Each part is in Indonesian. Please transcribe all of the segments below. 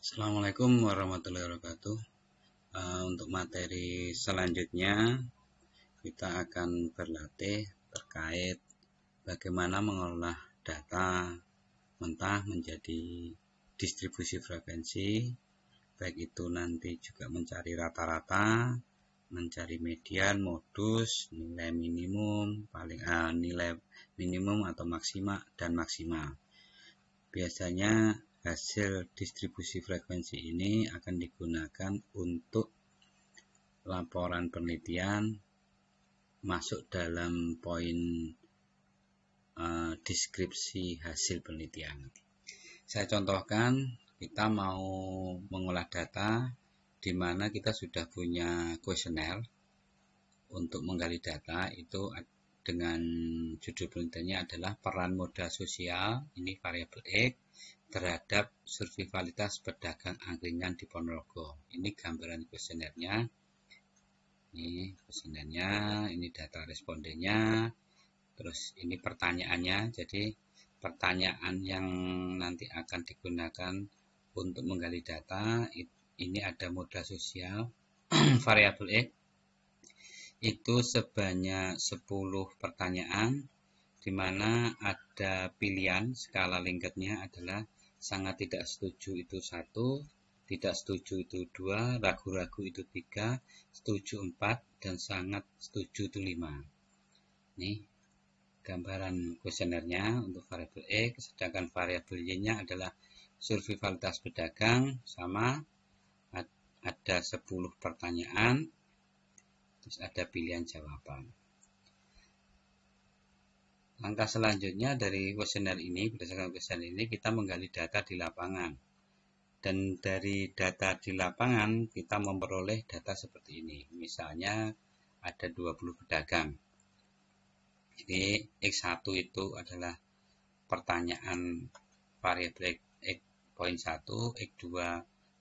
Assalamualaikum warahmatullahi wabarakatuh. Untuk materi selanjutnya kita akan berlatih terkait bagaimana mengolah data mentah menjadi distribusi frekuensi, baik itu nanti juga mencari rata-rata, mencari median, modus, nilai minimum, nilai minimum atau maksima dan maksimal. Biasanya hasil distribusi frekuensi ini akan digunakan untuk laporan penelitian masuk dalam poin deskripsi hasil penelitian. Saya contohkan, kita mau mengolah data di mana kita sudah punya kuesioner untuk menggali data. Itu dengan judul penelitiannya adalah peran modal sosial, ini variabel X, terhadap survivalitas pedagang angkringan di Ponorogo. Ini gambaran kuesionernya. Ini kuesionernya, ini data respondennya. Terus ini pertanyaannya. Jadi pertanyaan yang nanti akan digunakan untuk menggali data, ini ada modal sosial variabel X. Itu sebanyak 10 pertanyaan, di mana ada pilihan skala Likert-nya adalah sangat tidak setuju itu 1, tidak setuju itu 2, ragu-ragu itu 3, setuju 4, dan sangat setuju itu 5. Ini gambaran kuesionernya untuk variabel X, sedangkan variabel Y-nya adalah survivalitas pedagang, sama ada 10 pertanyaan, terus ada pilihan jawaban. Langkah selanjutnya dari kuesioner ini, berdasarkan kuesioner ini kita menggali data di lapangan. Dan dari data di lapangan kita memperoleh data seperti ini. Misalnya ada 20 pedagang. Jadi X1 itu adalah pertanyaan variabel X poin 1, X2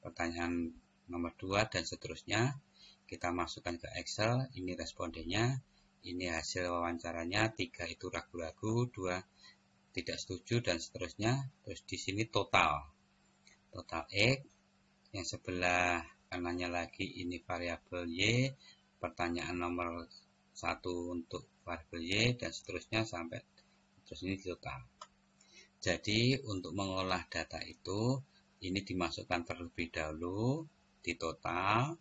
pertanyaan nomor 2, dan seterusnya. Kita masukkan ke Excel, ini respondennya, ini hasil wawancaranya, 3 itu ragu-ragu, 2 tidak setuju, dan seterusnya. Terus di sini total X, yang sebelah kanannya lagi ini variabel Y, pertanyaan nomor 1 untuk variabel Y, dan seterusnya sampai terus ini total. Jadi untuk mengolah data itu, ini dimasukkan terlebih dahulu di total,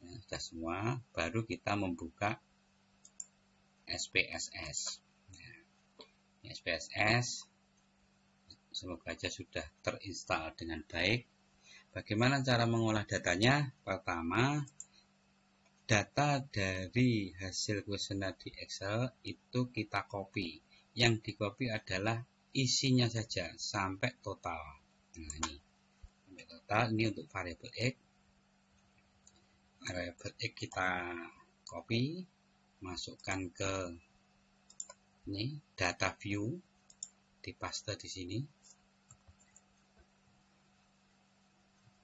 ya, sudah semua, baru kita membuka SPSS. SPSS semoga aja sudah terinstall dengan baik. Bagaimana cara mengolah datanya? Pertama, data dari hasil kuesioner di Excel itu kita copy. Yang di copy adalah isinya saja sampai total. Nah, ini sampai total, ini untuk variabel X. Variabel X kita copy, masukkan ke ini data view, dipaste di sini,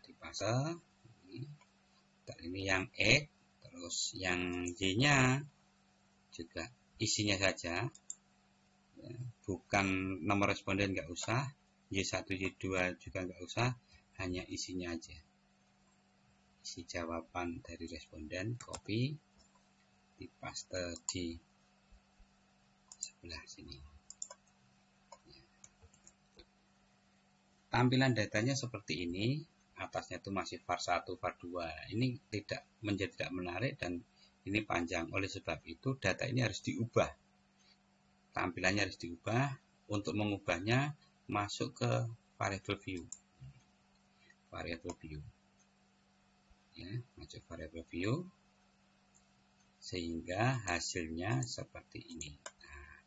dipaste ini yang X, terus yang Y-nya juga isinya saja, ya, bukan nomor responden nggak usah, Y1 Y2 juga nggak usah, hanya isinya aja, isi jawaban dari responden, copy, dipaste di sebelah sini. Tampilan datanya seperti ini, atasnya itu masih var1, var2. Ini tidak menarik dan ini panjang. Oleh sebab itu data ini harus diubah. Tampilannya harus diubah. Untuk mengubahnya masuk ke variable view. Variable view. Ya, masuk variable view. Sehingga hasilnya seperti ini. Nah,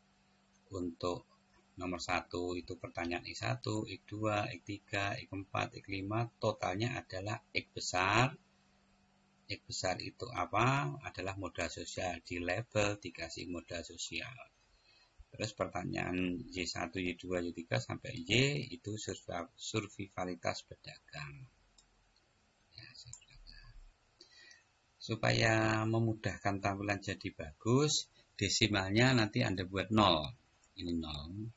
untuk nomor 1 itu pertanyaan X1, X2, X3, X4, X5, totalnya adalah X besar. X besar itu apa? Adalah modal sosial, di label dikasih modal sosial. Terus pertanyaan Y1, Y2, Y3 sampai Y itu survivalitas pedagang. Ya, supaya memudahkan tampilan jadi bagus, desimalnya nanti Anda buat 0. Ini 0.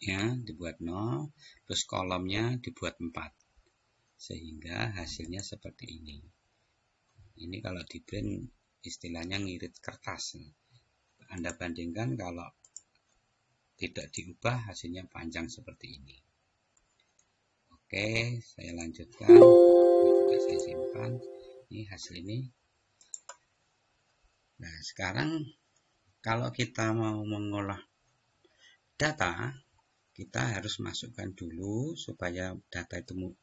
Ya, dibuat 0, terus kolomnya dibuat 4. sehingga hasilnya seperti ini. Ini kalau di print istilahnya ngirit kertas. Anda bandingkan kalau tidak diubah hasilnya panjang seperti ini. Oke, saya lanjutkan. Ini sudah saya simpan. Ini hasil ini. Nah, sekarang kalau kita mau mengolah data, kita harus masukkan dulu supaya data itu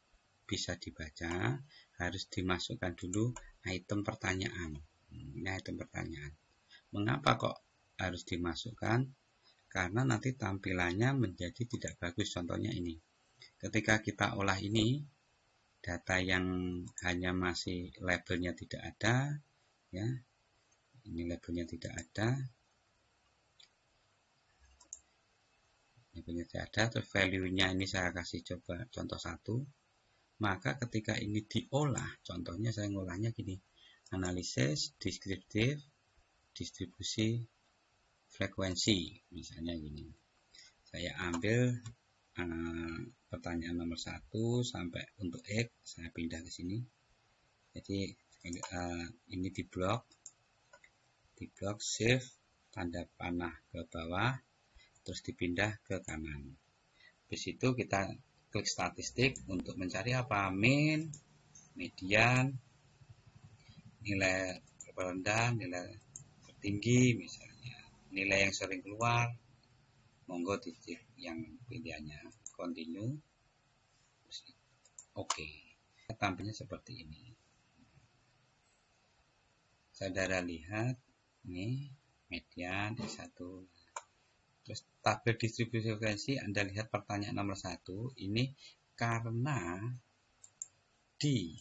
bisa dibaca, harus dimasukkan dulu item pertanyaan. Ini item pertanyaan. Mengapa kok harus dimasukkan? Karena nanti tampilannya menjadi tidak bagus. Contohnya ini. Ketika kita olah ini, data yang hanya masih labelnya tidak ada, ya. Ini labelnya tidak ada. Labelnya tidak ada, terus value-nya ini saya kasih coba contoh 1. Maka ketika ini diolah, contohnya saya ngolahnya gini. Analisis, deskriptif, distribusi, frekuensi, misalnya gini. Saya ambil pertanyaan nomor 1 sampai untuk X, saya pindah ke sini. Jadi ini di blok shift, tanda panah ke bawah, terus dipindah ke kanan. Habis itu kita klik statistik untuk mencari apa? Mean, median, nilai rendah, nilai tertinggi, misalnya nilai yang sering keluar, monggo titik yang pilihannya continue. Oke. Tampilnya seperti ini. Saudara lihat ini median D1. Terus tabel distribusi frekuensi, Anda lihat pertanyaan nomor 1 ini karena di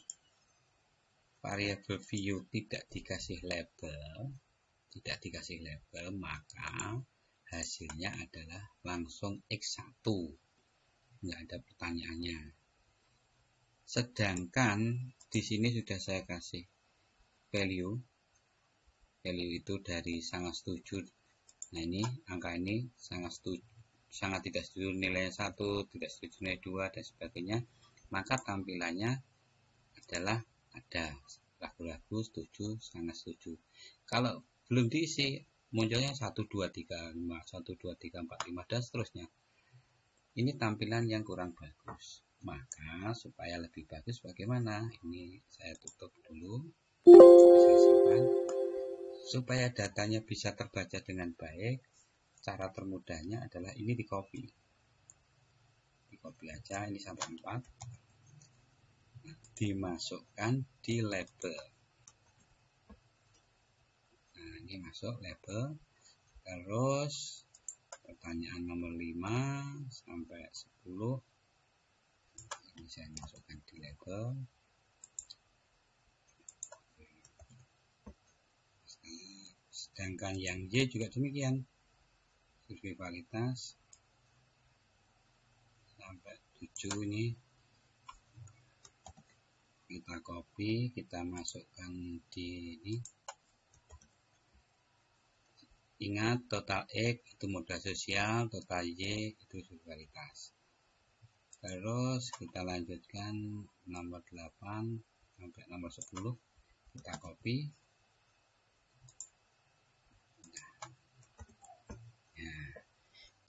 variabel view tidak dikasih label, maka hasilnya adalah langsung X1, nggak ada pertanyaannya. Sedangkan di sini sudah saya kasih value itu dari sangat setuju. Nah, ini angka ini sangat tidak setuju nilai 1, tidak setuju nilai 2 dan sebagainya. Maka tampilannya adalah ada ragu-ragu, setuju, sangat setuju. Kalau belum diisi, munculnya 1, 2, 3, 5, 1, 2, 3, 4, 5 dan seterusnya. Ini tampilan yang kurang bagus. Maka supaya lebih bagus bagaimana? Ini saya tutup dulu. Saya simpan. Supaya datanya bisa terbaca dengan baik, cara termudahnya adalah ini di copy aja, ini sampai 4, dimasukkan di label. Nah, ini masuk label, terus pertanyaan nomor 5 sampai 10 ini saya masukkan di label. Sedangkan yang Y juga demikian, survei kualitas sampai 7 ini kita copy, kita masukkan di ini. Ingat, total X itu modal sosial, total Y itu survei kualitas. Terus kita lanjutkan nomor 8 sampai nomor 10 kita copy.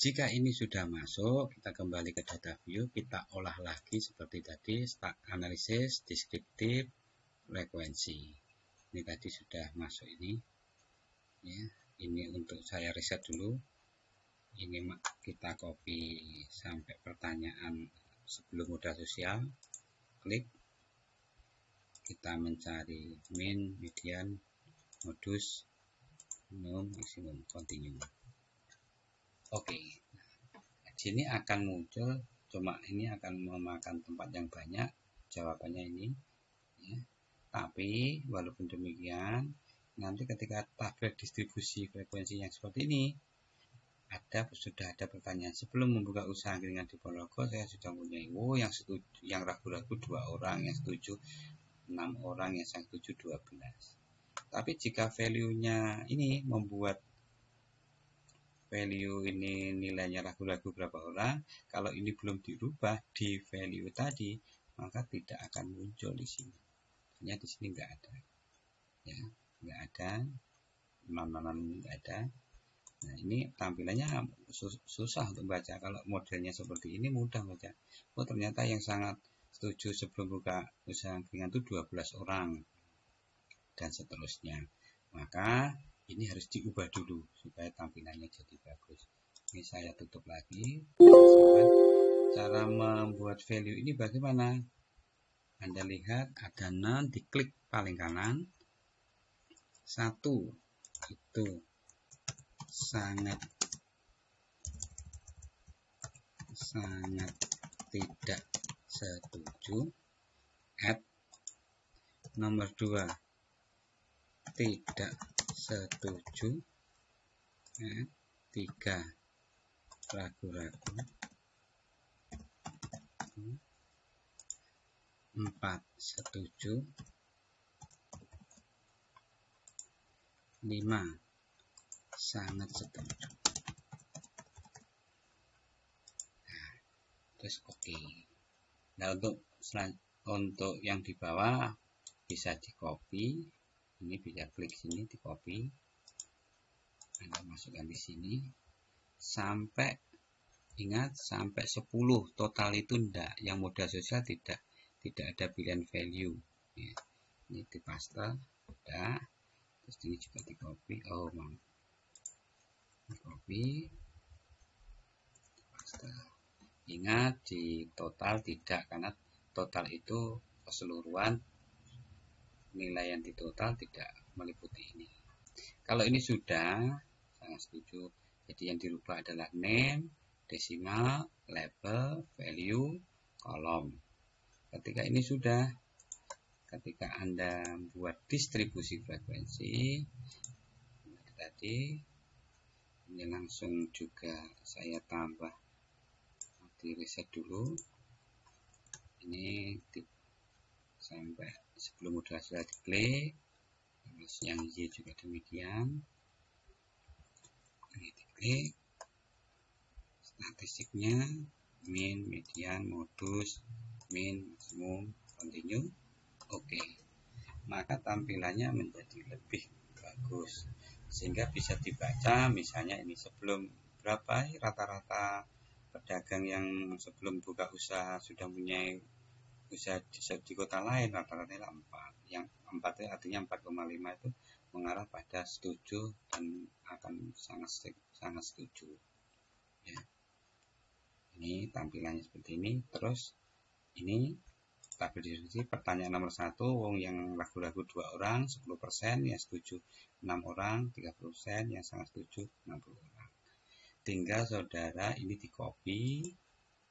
Jika ini sudah masuk, kita kembali ke data view, kita olah lagi seperti tadi, analisis, deskriptif, frekuensi. Ini tadi sudah masuk ini. Ya, ini untuk saya reset dulu. Ini kita copy sampai pertanyaan sebelum modal sosial. Klik. Kita mencari min, median, modus, minimum, maksimum, continue. Oke, di sini akan muncul, cuma ini akan memakan tempat yang banyak, jawabannya ini. Ya. Tapi walaupun demikian, nanti ketika tabel distribusi frekuensi yang seperti ini, sudah ada pertanyaan. Sebelum membuka usaha angkringan di Ponorogo, saya sudah punya yang setuju, yang ragu-ragu 2 orang, yang setuju 6 orang, yang setuju 12. Tapi jika value-nya ini membuat value ini nilainya ragu-ragu berapa orang, kalau ini belum dirubah di value tadi, maka tidak akan muncul di sini. Hanya di sini nggak ada, ya, nggak ada, non nggak ada. Nah, ini tampilannya susah untuk baca. Kalau modelnya seperti ini mudah baca. Oh, ternyata yang sangat setuju sebelum buka usaha angkringan itu 12 orang dan seterusnya. Maka ini harus diubah dulu supaya tampilannya jadi bagus. Ini saya tutup lagi. Cara membuat value ini bagaimana? Anda lihat ada none, diklik paling kanan. 1 itu sangat tidak setuju. Add. Nomor 2 tidak setuju. 3 ragu-ragu. 4 setuju. 5 sangat setuju. Nah, terus oke. Nah, untuk yang di bawah bisa di copy. Ini bisa klik sini di copy. Anda masukkan di sini sampai, ingat, sampai 10 total itu enggak. Yang modal sosial tidak ada pilihan value. Ya. Ini di paste, udah. Terus ini juga di copy. Oh, mau di copy, paste. Ingat di total tidak, karena total itu keseluruhan, nilai yang di total tidak meliputi ini. Kalau ini sudah, sangat setuju. Jadi yang dirubah adalah name, desimal, label, value, kolom. Ketika ini sudah, ketika Anda buat distribusi frekuensi tadi, ini langsung juga saya tambah, di reset dulu. Ini sampai sebelum udah sudah diklik. Terus yang Y juga demikian. Ini diklik. Statistiknya min, median, modus, min, maksimum, continue. Oke. Maka tampilannya menjadi lebih bagus sehingga bisa dibaca. Misalnya ini sebelum berapa rata-rata pedagang yang sebelum buka usaha sudah punya usaha di kota lain, rata-rata 4. Yang 4 itu artinya 4,5 itu mengarah pada setuju dan akan sangat setuju. Ya. Ini tampilannya seperti ini. Terus ini tabel diskusi pertanyaan nomor 1, wong yang ragu-ragu 2 orang 10%, yang setuju 6 orang 30%, yang sangat setuju 60 orang. Tinggal saudara ini di copy,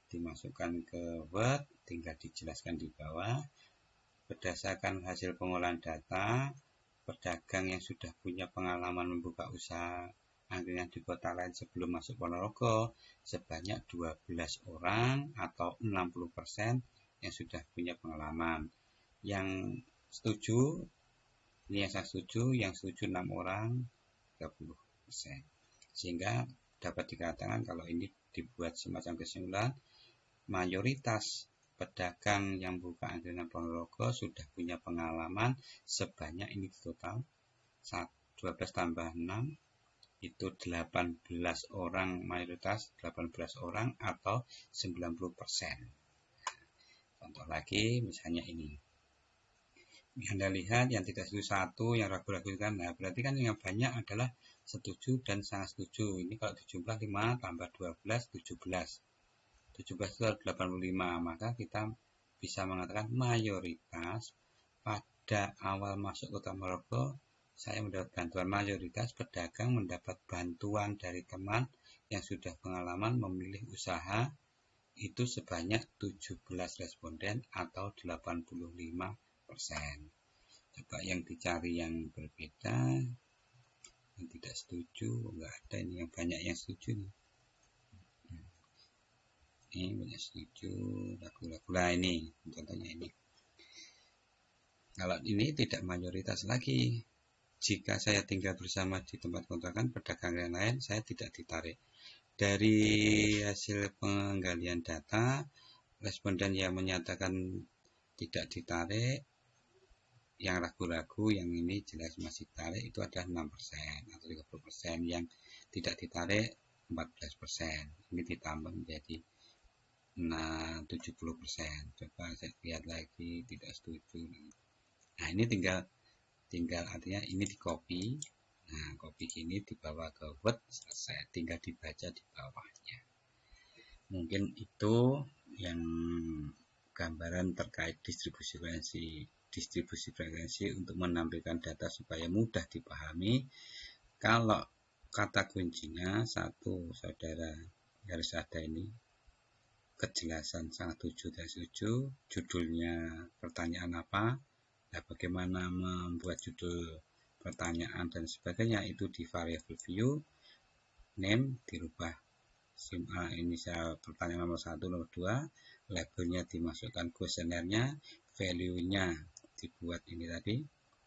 dimasukkan ke Word, tinggal dijelaskan di bawah. Berdasarkan hasil pengolahan data, pedagang yang sudah punya pengalaman membuka usaha angkringan di kota lain sebelum masuk Ponorogo sebanyak 12 orang atau 60% yang sudah punya pengalaman. Yang setuju, ini yang saya setuju, yang setuju 6 orang 30%. Sehingga dapat dikatakan kalau ini dibuat semacam kesimpulan, mayoritas pedagang yang buka angkringan Ponorogo sudah punya pengalaman sebanyak ini total 12 tambah 6 itu 18 orang, mayoritas 18 orang atau 90%. Contoh lagi misalnya ini. Anda lihat yang tidak setuju 1, yang ragu-ragu kan. Nah, berarti kan yang banyak adalah setuju dan sangat setuju. Ini kalau dijumlah 5 tambah 12 17. 17 itu 85, maka kita bisa mengatakan mayoritas pada awal masuk kota Ponorogo saya mendapat bantuan. Mayoritas pedagang mendapat bantuan dari teman yang sudah pengalaman memilih usaha itu sebanyak 17 responden atau 85%. Coba yang dicari yang berbeda, yang tidak setuju, enggak ada. Ini yang banyak yang setuju nih. Ini banyak setuju, ragu-ragu. Nah, ini contohnya ini. Kalau ini tidak mayoritas lagi. Jika saya tinggal bersama di tempat kontrakan pedagang yang lain, saya tidak ditarik. Dari hasil penggalian data, responden yang menyatakan tidak ditarik, yang ragu-ragu, yang ini jelas masih ditarik itu adalah 6% atau 30%, yang tidak ditarik 14%. Ini ditambah menjadi 70%. Coba saya lihat lagi, tidak setuju. Nah, ini tinggal artinya ini di copy. Nah, copy ini dibawa ke Word, selesai, tinggal dibaca di bawahnya. Mungkin itu yang gambaran terkait distribusi frekuensi untuk menampilkan data supaya mudah dipahami. Kalau kata kuncinya satu, saudara harus ada ini kejelasan sangat setuju, judulnya pertanyaan apa, nah bagaimana membuat judul pertanyaan dan sebagainya itu di variable view, name dirubah SIM A inisial pertanyaan nomor 1, nomor 2, labelnya dimasukkan kuesionernya, value-nya dibuat ini tadi.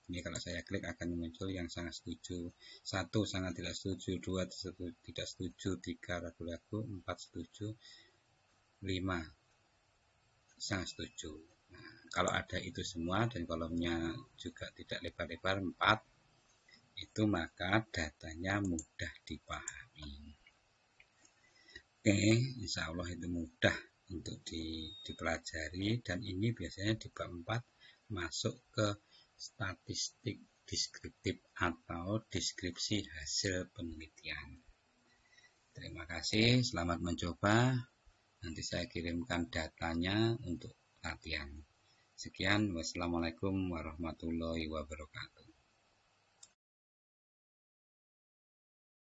Ini kalau saya klik akan muncul yang sangat setuju, 1 sangat tidak setuju, 2 tidak setuju, 3 ragu-ragu, 4 setuju, 5 sangat setuju. Nah, kalau ada itu semua dan kolomnya juga tidak lebar-lebar 4, itu maka datanya mudah dipahami. Oke, insya Allah itu mudah untuk dipelajari, dan ini biasanya di bab 4 masuk ke statistik deskriptif atau deskripsi hasil penelitian. Terima kasih, selamat mencoba. Nanti saya kirimkan datanya untuk latihan. Sekian, wassalamualaikum warahmatullahi wabarakatuh.